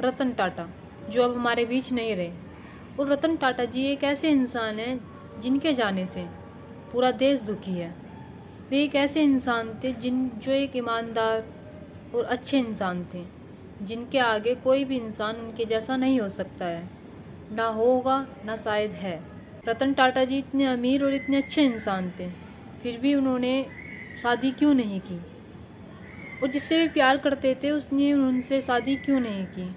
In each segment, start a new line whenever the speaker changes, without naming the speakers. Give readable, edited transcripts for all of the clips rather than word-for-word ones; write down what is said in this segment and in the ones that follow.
रतन टाटा, जो अब हमारे बीच नहीं रहे। और रतन टाटा जी एक ऐसे इंसान हैं जिनके जाने से पूरा देश दुखी है। वे एक ऐसे इंसान थे जो एक ईमानदार और अच्छे इंसान थे, जिनके आगे कोई भी इंसान उनके जैसा नहीं हो सकता है, ना होगा ना शायद है। रतन टाटा जी इतने अमीर और इतने अच्छे इंसान थे, फिर भी उन्होंने शादी क्यों नहीं की? और जिससे वे प्यार करते थे उसने उनसे शादी क्यों नहीं की?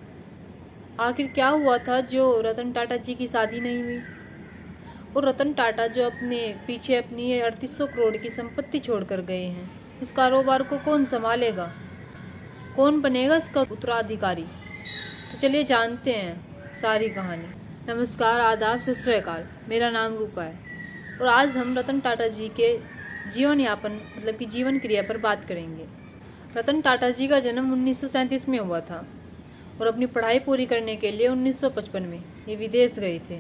आखिर क्या हुआ था जो रतन टाटा जी की शादी नहीं हुई? और रतन टाटा जो अपने पीछे अपनी ये 3800 करोड़ की संपत्ति छोड़कर गए हैं, इस कारोबार को कौन संभालेगा? कौन बनेगा इसका उत्तराधिकारी? तो चलिए जानते हैं सारी कहानी। नमस्कार, आदाब, सत श्री अकाल। मेरा नाम रूपा है और आज हम रतन टाटा जी के जीवन यापन मतलब कि जीवन क्रिया पर बात करेंगे। रतन टाटा जी का जन्म 1937 में हुआ था और अपनी पढ़ाई पूरी करने के लिए 1955 में ये विदेश गए थे,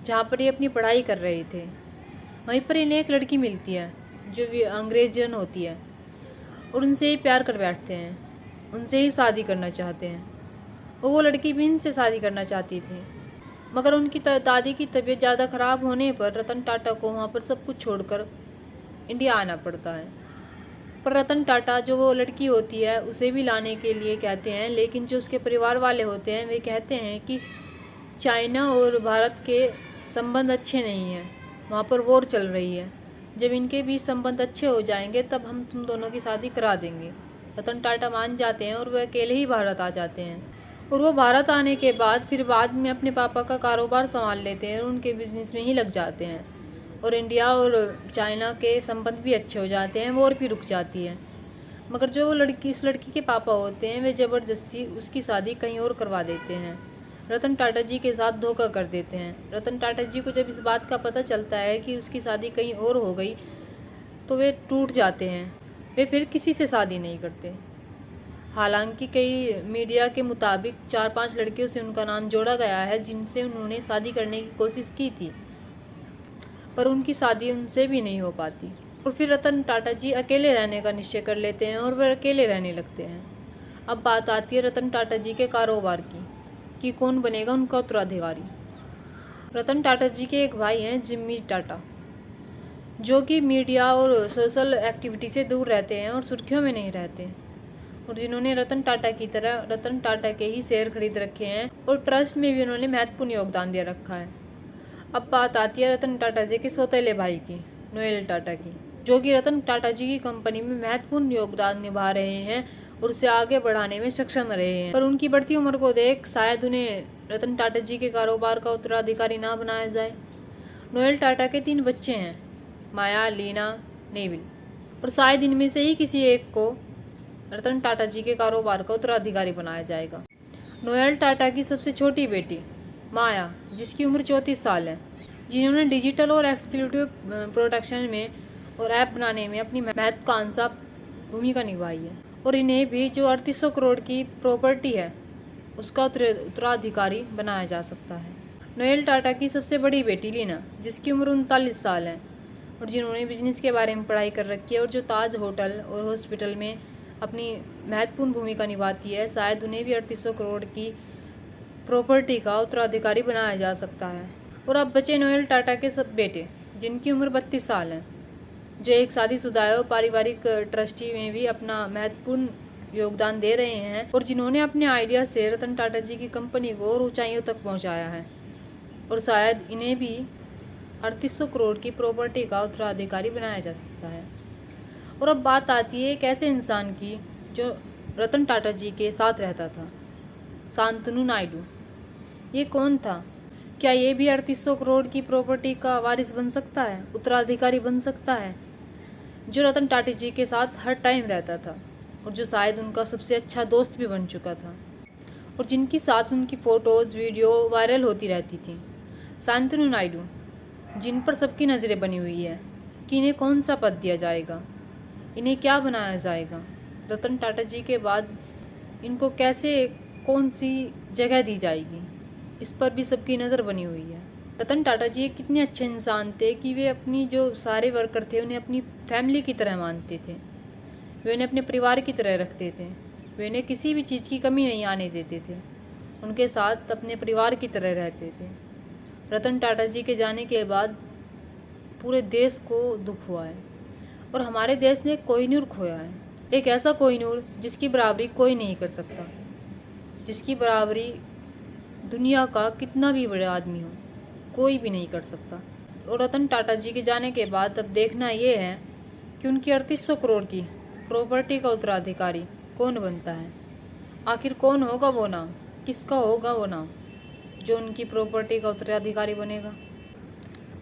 जहाँ पर ये अपनी पढ़ाई कर रहे थे। वहीं पर इन्हें एक लड़की मिलती है जो अंग्रेजन होती है और उनसे ही प्यार कर बैठते हैं, उनसे ही शादी करना चाहते हैं। और वो लड़की भी इनसे शादी करना चाहती थी, मगर उनकी दादी की तबीयत ज़्यादा ख़राब होने पर रतन टाटा को वहाँ पर सब कुछ छोड़कर इंडिया आना पड़ता है। पर रतन टाटा जो वो लड़की होती है उसे भी लाने के लिए कहते हैं, लेकिन जो उसके परिवार वाले होते हैं वे कहते हैं कि चाइना और भारत के संबंध अच्छे नहीं हैं, वहाँ पर वॉर चल रही है। जब इनके बीच संबंध अच्छे हो जाएंगे तब हम तुम दोनों की शादी करा देंगे। रतन टाटा मान जाते हैं और वह अकेले ही भारत आ जाते हैं। और वो भारत आने के बाद में अपने पापा का कारोबार संभाल लेते हैं और उनके बिजनेस में ही लग जाते हैं। और इंडिया और चाइना के संबंध भी अच्छे हो जाते हैं, वॉर भी रुक जाती है। मगर जो इस लड़की के पापा होते हैं वे ज़बरदस्ती उसकी शादी कहीं और करवा देते हैं, रतन टाटा जी के साथ धोखा कर देते हैं। रतन टाटा जी को जब इस बात का पता चलता है कि उसकी शादी कहीं और हो गई तो वे टूट जाते हैं। वे फिर किसी से शादी नहीं करते। हालांकि कई मीडिया के मुताबिक 4-5 लड़कियों से उनका नाम जोड़ा गया है जिनसे उन्होंने शादी करने की कोशिश की थी, पर उनकी शादी उनसे भी नहीं हो पाती। और फिर रतन टाटा जी अकेले रहने का निश्चय कर लेते हैं और वे अकेले रहने लगते हैं। अब बात आती है रतन टाटा जी के कारोबार की कि कौन बनेगा उनका उत्तराधिकारी। रतन टाटा जी के एक भाई हैं जिम्मी टाटा, जो कि मीडिया और सोशल एक्टिविटी से दूर रहते हैं और सुर्खियों में नहीं रहते, और जिन्होंने रतन टाटा की तरह रतन टाटा के ही शेयर खरीद रखे हैं और ट्रस्ट में भी उन्होंने महत्वपूर्ण योगदान दे रखा है। अब बात आती है रतन टाटा जी के सौतेले भाई की, नोएल टाटा की, जो कि रतन टाटा जी की कंपनी में महत्वपूर्ण योगदान निभा रहे हैं और उसे आगे बढ़ाने में सक्षम रहे हैं। पर उनकी बढ़ती उम्र को देख शायद उन्हें रतन टाटा जी के कारोबार का उत्तराधिकारी ना बनाया जाए। नोएल टाटा के 3 बच्चे हैं, माया, लीना, नेविल, और शायद इनमें से ही किसी एक को रतन टाटा जी के कारोबार का उत्तराधिकारी बनाया जाएगा। नोएल टाटा की सबसे छोटी बेटी माया, जिसकी उम्र 34 साल है, जिन्होंने डिजिटल और एक्सक्लूसिव प्रोडक्शन में और ऐप बनाने में अपनी महत्वाकांक्षा भूमिका निभाई है। और इन्हें भी जो 3800 करोड़ की प्रॉपर्टी है उसका उत्तराधिकारी बनाया जा सकता है। नोएल टाटा की सबसे बड़ी बेटी लीना, जिसकी उम्र 39 साल है और जिन्होंने बिजनेस के बारे में पढ़ाई कर रखी है और जो ताज होटल और हॉस्पिटल में अपनी महत्वपूर्ण भूमिका निभाती है, शायद उन्हें भी 3800 करोड़ की प्रॉपर्टी का उत्तराधिकारी बनाया जा सकता है। और अब बचे नोएल टाटा के सब बेटे, जिनकी उम्र 32 साल है, जो एक शादीशुदा और पारिवारिक ट्रस्टी में भी अपना महत्वपूर्ण योगदान दे रहे हैं और जिन्होंने अपने आइडिया से रतन टाटा जी की कंपनी को और ऊंचाइयों तक पहुंचाया है। और शायद इन्हें भी 3800 करोड़ की प्रॉपर्टी का उत्तराधिकारी बनाया जा सकता है। और अब बात आती है एक ऐसे इंसान की जो रतन टाटा जी के साथ रहता था, शांतनु नायडू। ये कौन था? क्या ये भी 3800 करोड़ की प्रॉपर्टी का वारिस बन सकता है, उत्तराधिकारी बन सकता है, जो रतन टाटा जी के साथ हर टाइम रहता था और जो शायद उनका सबसे अच्छा दोस्त भी बन चुका था और जिनके साथ उनकी फ़ोटोज़ वीडियो वायरल होती रहती थी? शांतनु नायडू, जिन पर सबकी नज़रें बनी हुई है कि इन्हें कौन सा पद दिया जाएगा, इन्हें क्या बनाया जाएगा, रतन टाटा जी के बाद इनको कैसे कौन सी जगह दी जाएगी, इस पर भी सबकी नज़र बनी हुई है। रतन टाटा जी एक कितने अच्छे इंसान थे कि वे अपनी जो सारे वर्कर थे उन्हें अपनी फैमिली की तरह मानते थे, वे उन्हें अपने परिवार की तरह रखते थे, वे उन्हें किसी भी चीज़ की कमी नहीं आने देते थे। उनके साथ अपने परिवार की तरह रहते थे। रतन टाटा जी के जाने के बाद पूरे देश को दुख हुआ है और हमारे देश ने कोहिनूर खोया है, एक ऐसा कोहिनूर जिसकी बराबरी कोई नहीं कर सकता, जिसकी बराबरी दुनिया का कितना भी बड़ा आदमी हो कोई भी नहीं कर सकता। और रतन टाटा जी के जाने के बाद अब देखना ये है कि उनकी 3800 करोड़ की प्रॉपर्टी का उत्तराधिकारी कौन बनता है। आखिर कौन होगा वो नाम, किसका होगा वो नाम जो उनकी प्रॉपर्टी का उत्तराधिकारी बनेगा।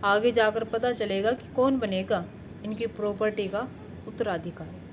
आगे जाकर पता चलेगा कि कौन बनेगा इनकी प्रॉपर्टी का उत्तराधिकारी।